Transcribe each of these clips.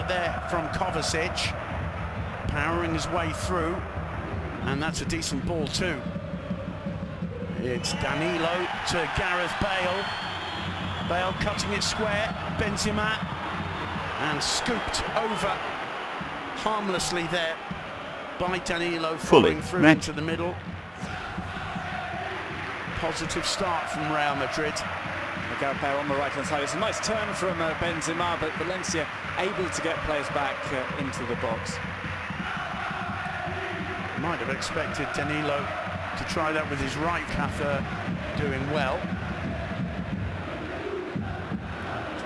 there from Kovacic, powering his way through, and that's a decent ball too. It's Danilo to Gareth Bale. Bale cutting it square, Benzema, and scooped over harmlessly there by Danilo, falling through into the middle. Positive start from Real Madrid. Gareth Bale on the right-hand side. It's a nice turn from Benzema, but Valencia able to get players back into the box. Might have expected Danilo to try that with his right, Cafer doing well.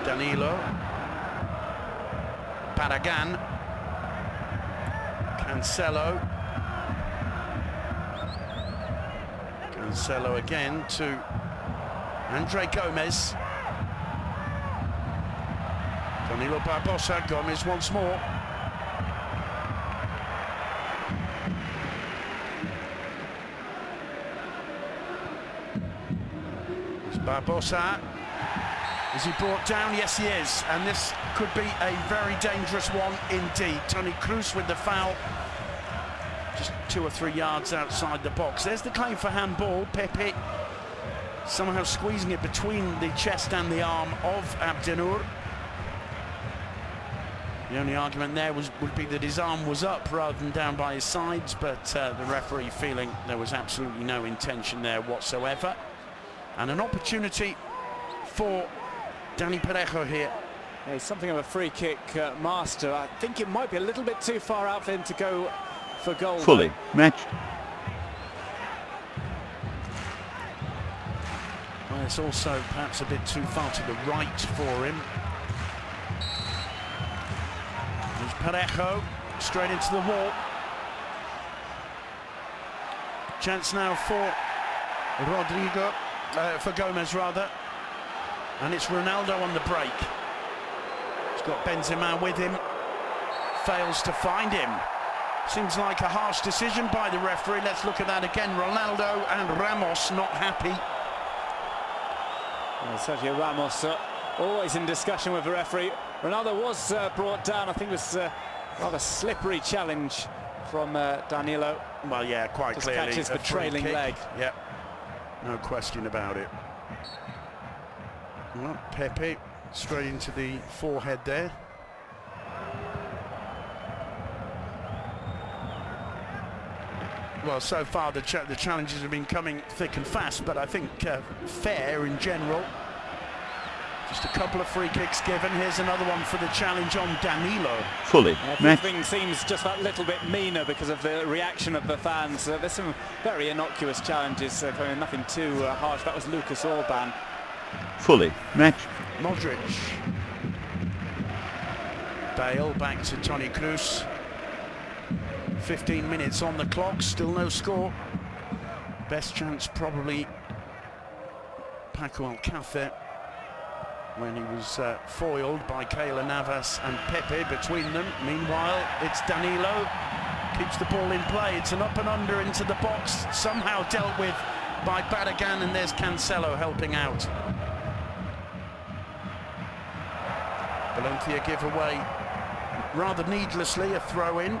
Danilo, Paragan, Cancelo again to Andre Gomez. Danilo Barbosa, Gomez once more. It's Barbosa. Is he brought down? Yes, he is. And this could be a very dangerous one indeed. Toni Kroos with the foul. Just 2 or 3 yards outside the box. There's the claim for handball. Pepe somehow squeezing it between the chest and the arm of Abdennour. The only argument there would be that his arm was up rather than down by his sides, but the referee feeling there was absolutely no intention there whatsoever. And an opportunity for Dani Parejo here. Yeah, he's something of a free kick master. I think it might be a little bit too far out for him to go for goal. Fully matched. Well, it's also perhaps a bit too far to the right for him. There's Parejo straight into the wall. Chance now for Gomez rather. And it's Ronaldo on the break. He's got Benzema with him. Fails to find him. Seems like a harsh decision by the referee. Let's look at that again. Ronaldo and Ramos not happy. Well, Sergio Ramos always in discussion with the referee. Ronaldo was brought down. I think it was a rather slippery challenge from Danilo. Well, yeah, quite just clearly. Catches the trailing leg. Yep, no question about it. Well, Pepe straight into the forehead there. Well, so far the challenges have been coming thick and fast, but I think fair in general. Just a couple of free kicks given. Here's another one for the challenge on Danilo. Fully. Everything seems just that little bit meaner because of the reaction of the fans. There's some very innocuous challenges, nothing too harsh. That was Lucas Orban. Fully matched. Modric. Bale back to Toni Kroos. 15 minutes on the clock, still no score. Best chance probably Paco Alcácer when he was foiled by Keylor Navas and Pepe between them. Meanwhile, it's Danilo, keeps the ball in play. It's an up and under into the box, somehow dealt with by Barragán, and there's Cancelo helping out. Valencia give away rather needlessly a throw-in.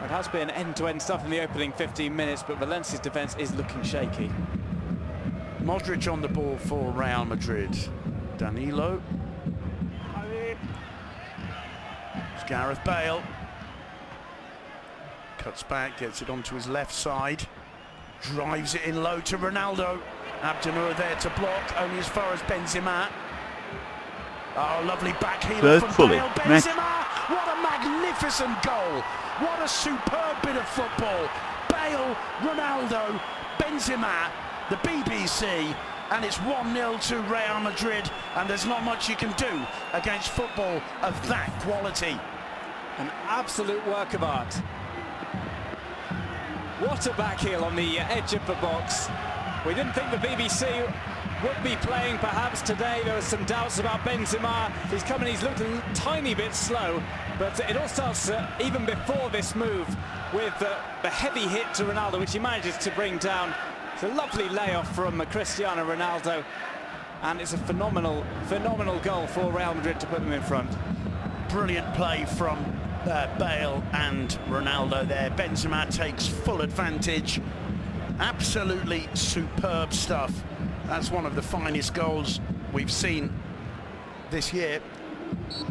It has been end-to-end stuff in the opening 15 minutes, but Valencia's defence is looking shaky. Modric on the ball for Real Madrid. Danilo. It's Gareth Bale. Cuts back, gets it onto his left side. Drives it in low to Ronaldo. Abdennour there to block, only as far as Benzema. Oh, lovely back heel from Bale. Benzema! What a magnificent goal! What a superb bit of football. Bale, Ronaldo, Benzema, the BBC, and it's 1-0 to Real Madrid, and there's not much you can do against football of that quality. An absolute work of art. What a back heel on the edge of the box. We didn't think the BBC would be playing perhaps today. There was some doubts about Benzema. He's looked a tiny bit slow, but it all starts even before this move with the heavy hit to Ronaldo, which he manages to bring down. It's a lovely layoff from Cristiano Ronaldo, and it's a phenomenal goal for Real Madrid to put them in front. brilliant play from Bale and Ronaldo there. Benzema takes full advantage. Absolutely superb stuff. That's one of the finest goals we've seen this year,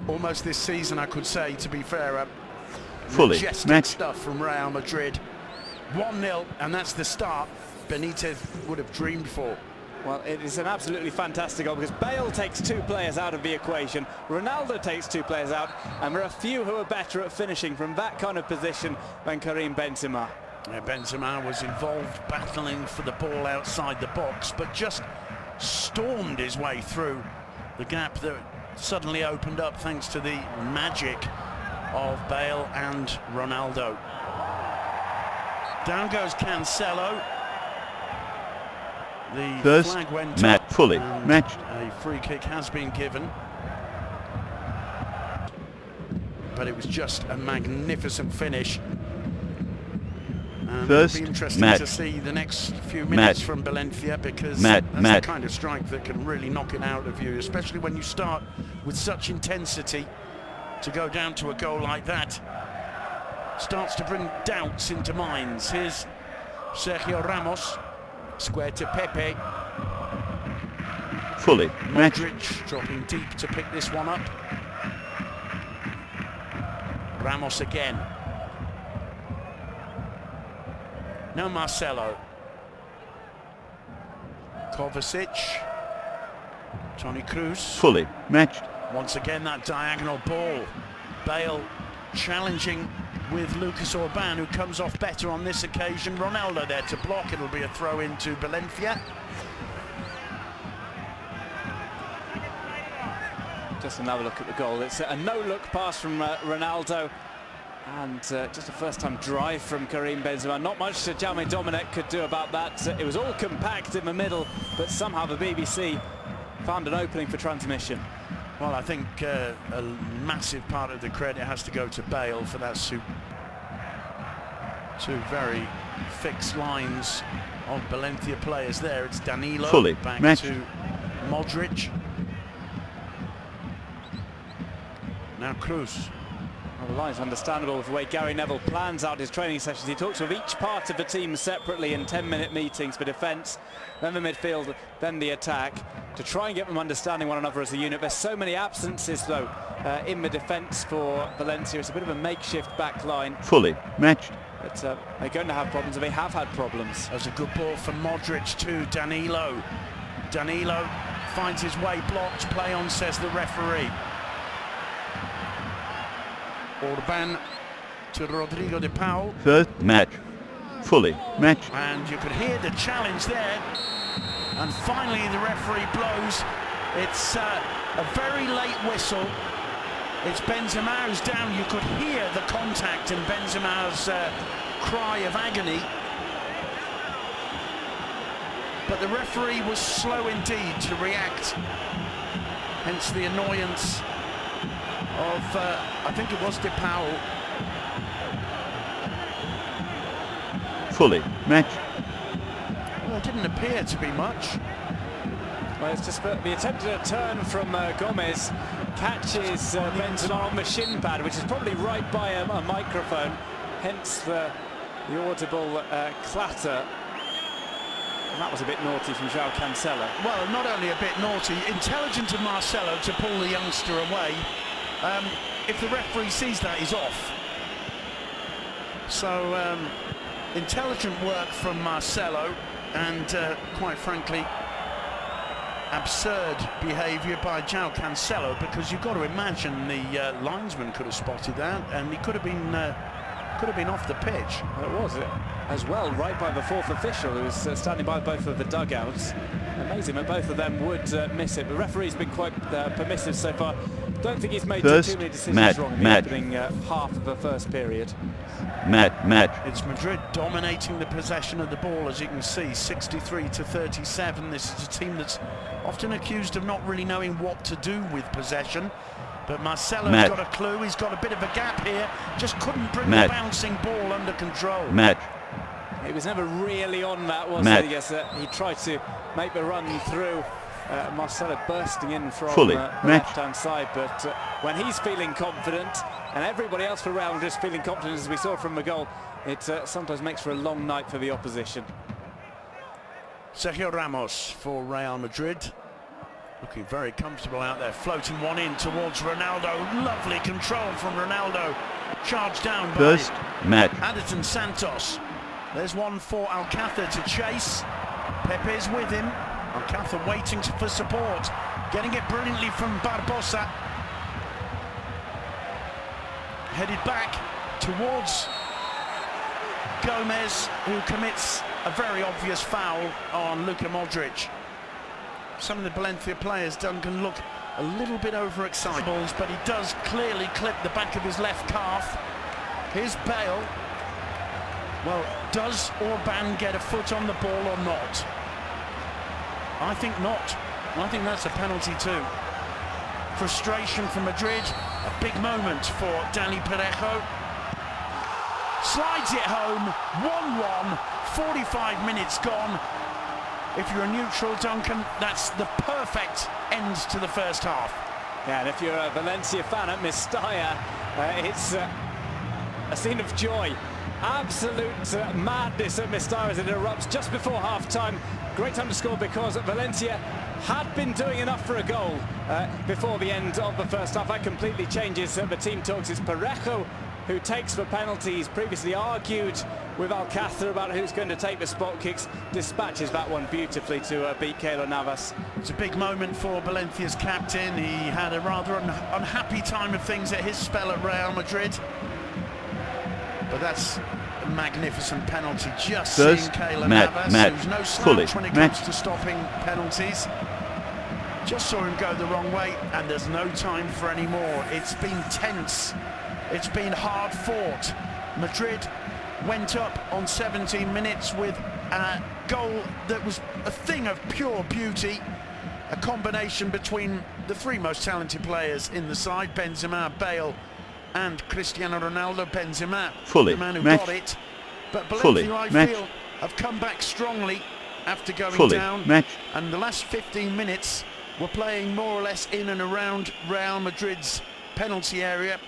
almost this season, I could say, to be fair. Fully majestic stuff from Real Madrid. 1-0, and that's the start Benitez would have dreamed for. Well, it is an absolutely fantastic goal because Bale takes 2 players out of the equation, Ronaldo takes 2 players out, and there are a few who are better at finishing from that kind of position than Karim Benzema. Yeah, Benzema was involved battling for the ball outside the box, but just stormed his way through the gap that suddenly opened up thanks to the magic of Bale and Ronaldo. Down goes Cancelo. The First flag went match up, fully and matched. a free kick has been given. But it was just a magnificent finish. And First it'll be interesting match. to see the next few minutes Match. from Valencia, because Match. that's Match. the kind of strike that can really knock it out of you, especially when you start with such intensity. To go down to a goal like that starts to bring doubts into minds. Here's Sergio Ramos, square to Pepe. Fully matched. Modric dropping deep to pick this one up. Ramos again. Now Marcelo. Kovacic. Toni Kroos. Fully matched. Once again that diagonal ball. Bale challenging with Lucas Orban, who comes off better on this occasion. Ronaldo there to block. It'll be a throw into Valencia. Just another look at the goal. It's a no-look pass from Ronaldo, and just a first-time drive from Karim Benzema. Not much Jaume Dominic could do about that. It was all compact in the middle, but somehow the BBC found an opening for transmission. Well, I think a massive part of the credit has to go to Bale for that two very fixed lines of Valencia players there. It's Danilo Fully back matched. to Modric. Now Kroos. Well, the line's understandable with the way Gary Neville plans out his training sessions. He talks with each part of the team separately in 10-minute meetings for defence, then the midfield, then the attack, to try and get them understanding one another as a unit. There's so many absences, though, in the defence for Valencia. It's a bit of a makeshift back line. Fully matched. But they're going to have problems, and they have had problems. That's a good ball from Modric to Danilo. Danilo finds his way blocked. Play on, says the referee. Orban to Rodrigo de Paul. First match. Fully matched. And you could hear the challenge there. And finally the referee blows. It's a very late whistle. It's Benzema who's down. You could hear the contact and Benzema's cry of agony. But the referee was slow indeed to react. Hence the annoyance of, I think it was De Paul. Fully matched. Well, it didn't appear to be much. Well, it's just the attempt at a turn from Gomez catches Benzema on the shin pad, which is probably right by a microphone, hence the audible clatter. And that was a bit naughty from João Cancelo. Well, not only a bit naughty, intelligent of Marcelo to pull the youngster away. If the referee sees that, he's off. So, intelligent work from Marcelo, and quite frankly, absurd behaviour by João Cancelo, because you've got to imagine the linesman could have spotted that, and he could have been off the pitch. Well, it was as well, right by the fourth official, who was standing by both of the dugouts. Amazing that both of them would miss it. The referee's been quite permissive so far. Don't think he's made too many decisions wrong in the opening half of the first period. Match. It's Madrid dominating the possession of the ball, as you can see, 63-37. This is a team that's often accused of not really knowing what to do with possession. But Marcelo's got a clue. He's got a bit of a gap here. Just couldn't bring the bouncing ball under control. He was never really on that, was he? Yes, he tried to make the run through Marcelo bursting in from Fully the left-hand side, but when he's feeling confident and everybody else for Real Madrid is feeling confident, as we saw from the goal, it sometimes makes for a long night for the opposition. Sergio Ramos for Real Madrid, looking very comfortable out there, floating one in towards Ronaldo. Lovely control from Ronaldo, charged down by First match. Addison Santos. There's one for Alcácer to chase. Pepe's with him. Alcácer waiting for support, getting it brilliantly from Barbosa. Headed back towards Gomez, who commits a very obvious foul on Luka Modric. Some of the Valencia players, Duncan, look a little bit overexcited, but he does clearly clip the back of his left calf. Here's Bale. Well, does Orban get a foot on the ball or not? I think not. I think that's a penalty too. Frustration for Madrid. A big moment for Dani Parejo. Slides it home. 1-1. 45 minutes gone. If you're a neutral, Duncan, that's the perfect end to the first half. Yeah, and if you're a Valencia fan at Mestalla, it's a scene of joy. Absolute madness at Mestalla as it erupts just before half-time. Great time to score because Valencia had been doing enough for a goal before the end of the first half. That completely changes the team talks. It's Parejo who takes the penalty. He's previously argued with Alcácer about who's going to take the spot kicks. Dispatches that one beautifully to beat Keylor Navas. It's a big moment for Valencia's captain. He had a rather unhappy time of things at his spell at Real Madrid. But that's a magnificent penalty. Just seeing Keylor Navas, who's no slouch when it comes to stopping penalties. Just saw him go the wrong way, and there's no time for any more. It's been tense. It's been hard fought. Madrid went up on 17 minutes with a goal that was a thing of pure beauty. A combination between the three most talented players in the side, Benzema, Bale and Cristiano Ronaldo. Benzema, the man who got it. But Valencia, I feel, have come back strongly after going down. And the last 15 minutes were playing more or less in and around Real Madrid's penalty area.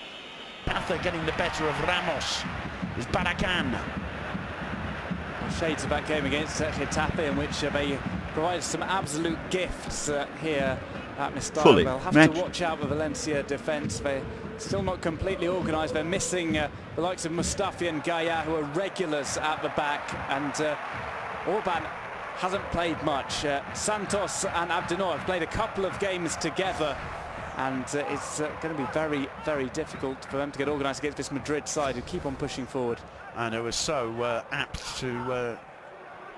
Patha getting the better of Ramos. Is Barragan. Shades of that game against Getafe, in which they provide some absolute gifts here at Mestalla. They'll have to watch out for Valencia defence. They're still not completely organised. They're missing the likes of Mustafi and Gaia, who are regulars at the back, and Orban hasn't played much. Santos and Abdenor have played a couple of games together, and it's going to be very, very difficult for them to get organised against this Madrid side who keep on pushing forward. And it was so apt to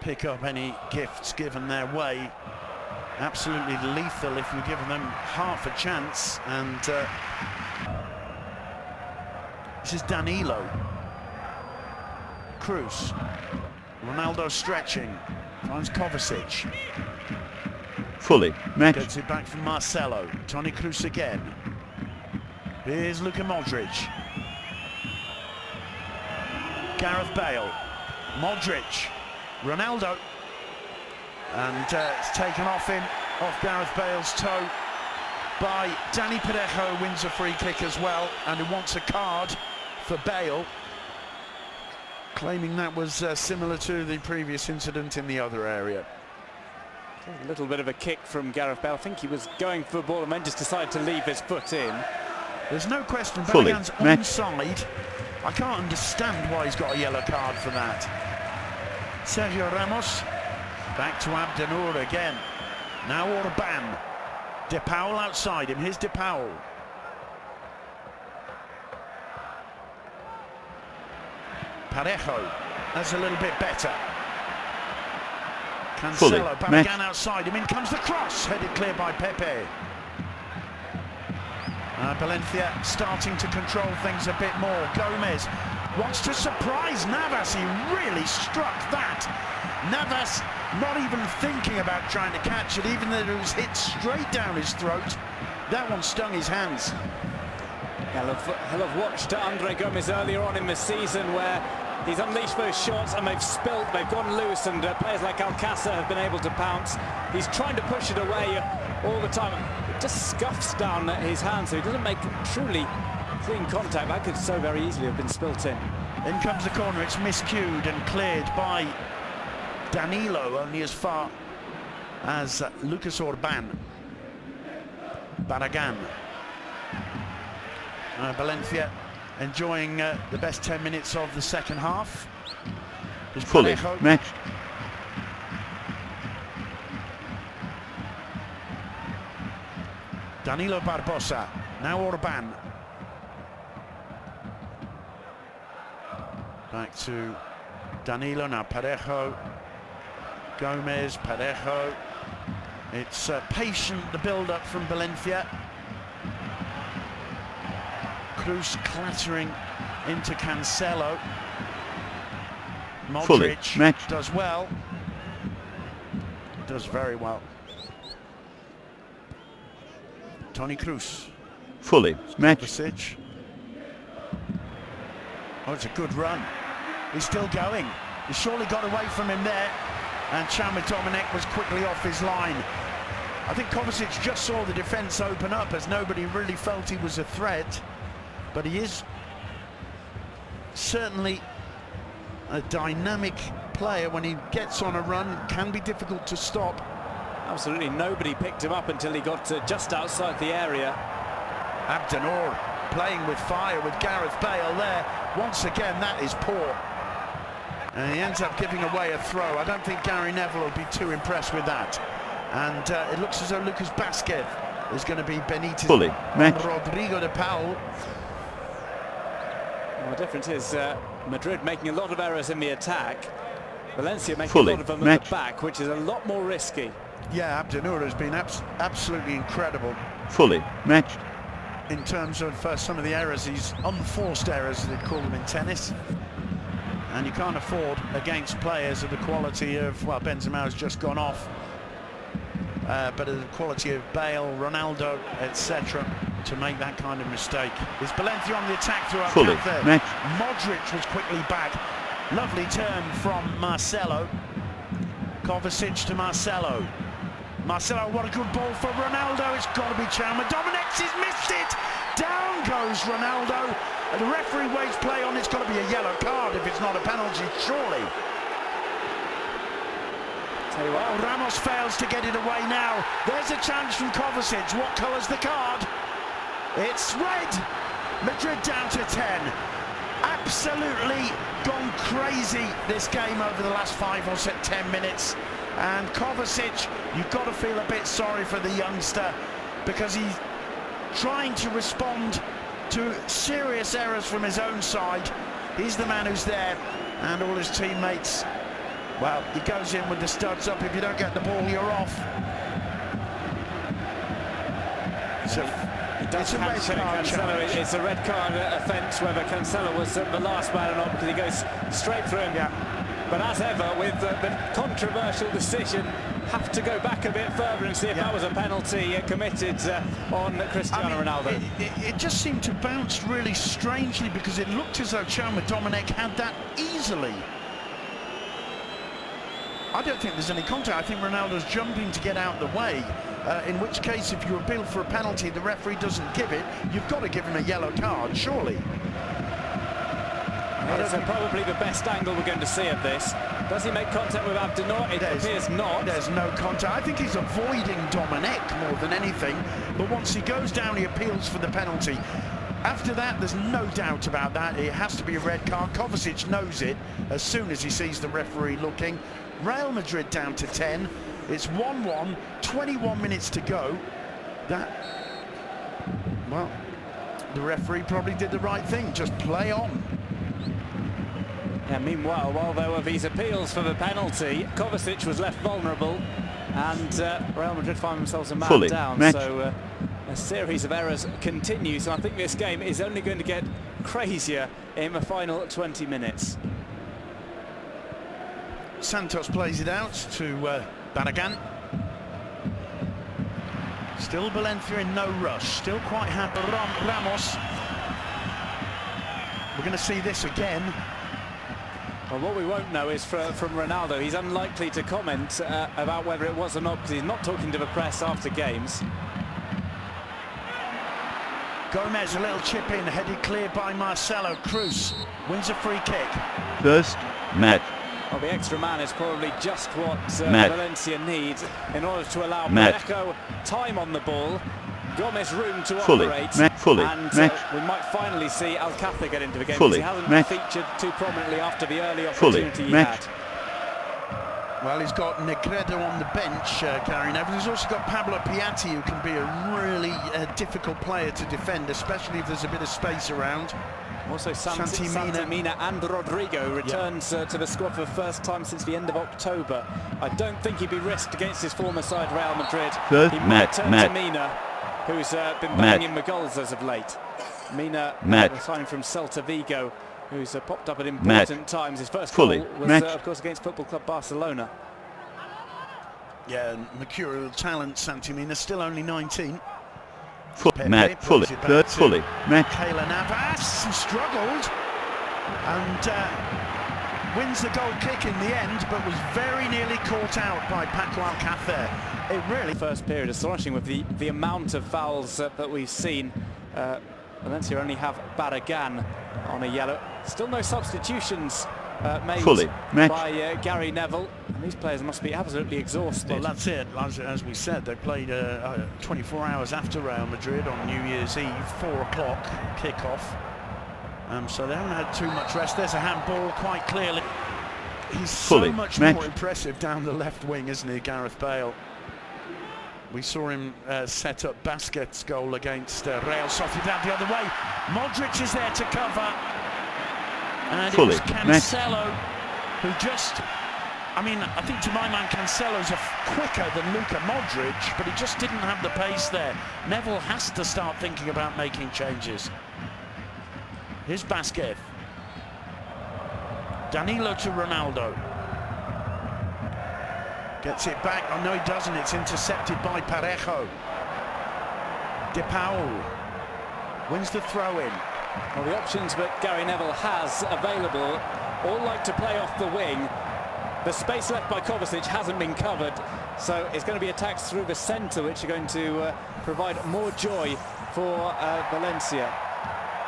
pick up any gifts given their way. Absolutely lethal if you're giving them half a chance. And this is Danilo. Cruz. Ronaldo stretching. Finds Kovacic. Gets it back from Marcelo. Toni Kroos again. Here's Luka Modric. Gareth Bale. Modric. Ronaldo. And it's taken off Gareth Bale's toe by Dani Parejo. Wins a free kick as well, and he wants a card for Bale, claiming that was similar to the previous incident in the other area. A little bit of a kick from Gareth Bale. I think he was going for the ball and then just decided to leave his foot in. There's no question Bellingham onside. I can't understand why he's got a yellow card for that. Sergio Ramos. Back to Abdenur again. Now Orban. De Paul outside him. Here's De Paul. Parejo. That's a little bit better. Cancelo. Barragan outside him. In comes the cross. Headed clear by Pepe. Valencia starting to control things a bit more. Gomez wants to surprise Navas. He really struck that. Navas not even thinking about trying to catch it, even though it was hit straight down his throat. That one stung his hands. He'll have watched Andre Gomez earlier on in the season, where He's unleashed those shots and they've spilt, they've gone loose, and players like Alcácer have been able to pounce. He's trying to push it away all the time. It just scuffs down his hand, so he doesn't make truly clean contact. That could so very easily have been spilt in. In comes the corner, it's miscued and cleared by Danilo, only as far as Lucas Orban. Barragan. Valencia enjoying the best 10 minutes of the second half. Fully matched. Danilo Barbosa, now Orban. Back to Danilo, now Parejo. Gomez, Parejo. It's patient, the build-up from Valencia. Cruz clattering into Cancelo. Modric does well. Does very well. Toni Kroos. Fully matched. Kovacic. Oh, it's a good run. He's still going. He surely got away from him there. And Chama Dominic was quickly off his line. I think Kovacic just saw the defence open up as nobody really felt he was a threat. But he is certainly a dynamic player. When he gets on a run, can be difficult to stop. Absolutely, nobody picked him up until he got just outside the area. Abdennour playing with fire with Gareth Bale there. Once again, that is poor. And he ends up giving away a throw. I don't think Gary Neville will be too impressed with that. And it looks as though Lucas Vázquez is going to be Benitez. Fully matched. Rodrigo de Paul. Well, the difference is Madrid making a lot of errors in the attack. Valencia making a lot of them at the back, which is a lot more risky. Yeah, Abdennour has been absolutely incredible. Fully matched. In terms of some of the errors, these unforced errors, as they call them in tennis. And you can't afford against players of the quality of, well, Benzema has just gone off. But of the quality of Bale, Ronaldo, etc., to make that kind of mistake. Is Valencia on the attack throughout Fully match? Modric was quickly back. Lovely turn from Marcelo. Kovacic to Marcelo. Marcelo, what a good ball for Ronaldo. It's got to be Chama. Dominic, he's missed it. Down goes Ronaldo. And the referee waits play on. It's got to be a yellow card if it's not a penalty, surely. Tell you what, Ramos fails to get it away now. There's a chance from Kovacic. What colour's the card? It's red. Madrid down to 10. Absolutely gone crazy this game over the last 5 or 10 minutes. And Kovacic, you've got to feel a bit sorry for the youngster, because he's trying to respond to serious errors from his own side. He's the man who's there, and all his teammates, well, he goes in with the studs up. If you don't get the ball, you're off. So it's a red card. It's a red card offence, whether Cancelo was the last man or not, because he goes straight through him. Yeah. But as ever, with the controversial decision, have to go back a bit further and see if that was a penalty committed on Cristiano Ronaldo. It just seemed to bounce really strangely, because it looked as though Chama Dominic had that easily. I don't think there's any contact. I think Ronaldo's jumping to get out of the way, in which case, if you appeal for a penalty, the referee doesn't give it, you've got to give him a yellow card, surely. It's probably the best angle we're going to see of this. Does he make contact with Abdennour? It appears not. There's no contact. I think he's avoiding Dominic more than anything, but once he goes down, he appeals for the penalty. After that, there's no doubt about that. It has to be a red card. Kovacic knows it as soon as he sees the referee looking. Real Madrid down to 10. It's 1-1, 21 minutes to go. Well, the referee probably did the right thing. Just play on. Yeah, meanwhile, while there were these appeals for the penalty, Kovacic was left vulnerable, and Real Madrid find themselves a man down. So a series of errors continues, and I think this game is only going to get crazier in the final 20 minutes. Santos plays it out to Barragan. Still Valencia in no rush, still quite happy. Ramos. We're going to see this again. Well, what we won't know is from Ronaldo. He's unlikely to comment about whether it was or not, because he's not talking to the press after games. Gomez, a little chip in, headed clear by Marcelo. Cruz wins a free kick. First match. Well, the extra man is probably just what Valencia needs in order to allow Parejo time on the ball, Gomez room to operate, and we might finally see Alcácer get into the game, because he hasn't featured too prominently after the early opportunity he had. Well, he's got Negredo on the bench, Gary Neville. He's also got Pablo Piatti, who can be a really difficult player to defend, especially if there's a bit of space around. Also, Santimina and Rodrigo returns to the squad for the first time since the end of October. I don't think he'd be risked against his former side, Real Madrid. He might turn to Mina, who's been banging in the goals as of late. Mina, signing from Celta Vigo, who's popped up at important times. His first goal was, of course, against Football Club Barcelona. Yeah, mercurial talent, Santimina, still only 19. Fully. Keylor Navas, who struggled and wins the goal kick in the end, but was very nearly caught out by Paco Alcácer. It really... First period, astonishing with the amount of fouls that we've seen. Valencia only have Barragán on a yellow. Still no substitutions made by Gary Neville. And these players must be absolutely exhausted. Well, that's it. As we said, they played 24 hours after Real Madrid on New Year's Eve, 4 o'clock kick-off. So they haven't had too much rest. There's a handball, quite clearly. He's so much more impressive down the left wing, isn't he, Gareth Bale? We saw him set up Basquet's goal against Real Sociedad the other way. Modric is there to cover. And it was Cancelo who just... I mean, I think to my mind Cancelo's quicker than Luka Modric, but he just didn't have the pace there. Neville has to start thinking about making changes. Here's Basquet. Danilo to Ronaldo. Gets it back. Oh, no, he doesn't. It's intercepted by Parejo. De Paul wins the throw-in. Well, the options that Gary Neville has available all like to play off the wing. The space left by Kovacic hasn't been covered, so it's going to be attacks through the centre, which are going to provide more joy for Valencia.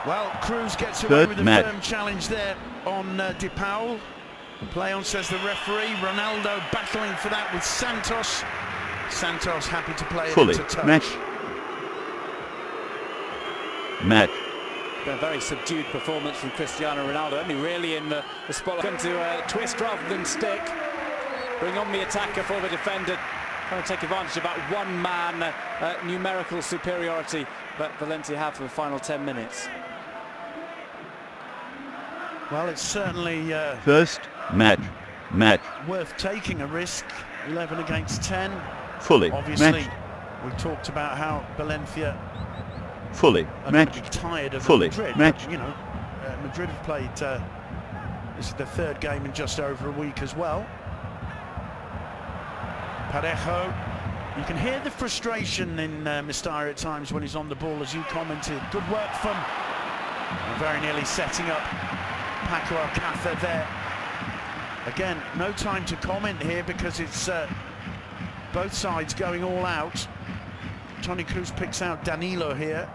Well, Cruz gets away with a firm challenge there on De Paul. Play on, says the referee. Ronaldo battling for that with Santos. Santos happy to play it into touch. A very subdued performance from Cristiano Ronaldo, only really in the spotlight. Going to twist rather than stick. Bring on the attacker for the defender. Trying to take advantage of that one-man numerical superiority that Valencia have for the final 10 minutes. Well, it's certainly worth taking a risk. 11 against 10. Obviously, we talked about how Valencia are going to be tired of Madrid. But, you know, Madrid have played. This is the third game in just over a week as well. Parejo. You can hear the frustration in Mestalla at times when he's on the ball, as you commented. Good work from very nearly setting up Paco Alcácer there. Again, no time to comment here because it's both sides going all out. Toni Kroos picks out Danilo here.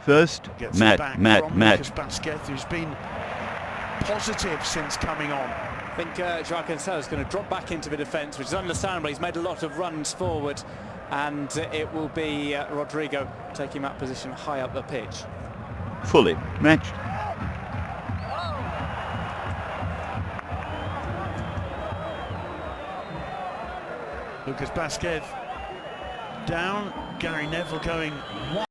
Gets it back from Lucas Basquet, who's been positive since coming on. I think João Cancelo is going to drop back into the defence, which is understandable. He's made a lot of runs forward, and it will be Rodrigo taking that position high up the pitch. Lucas Basquet down, Gary Neville going wide.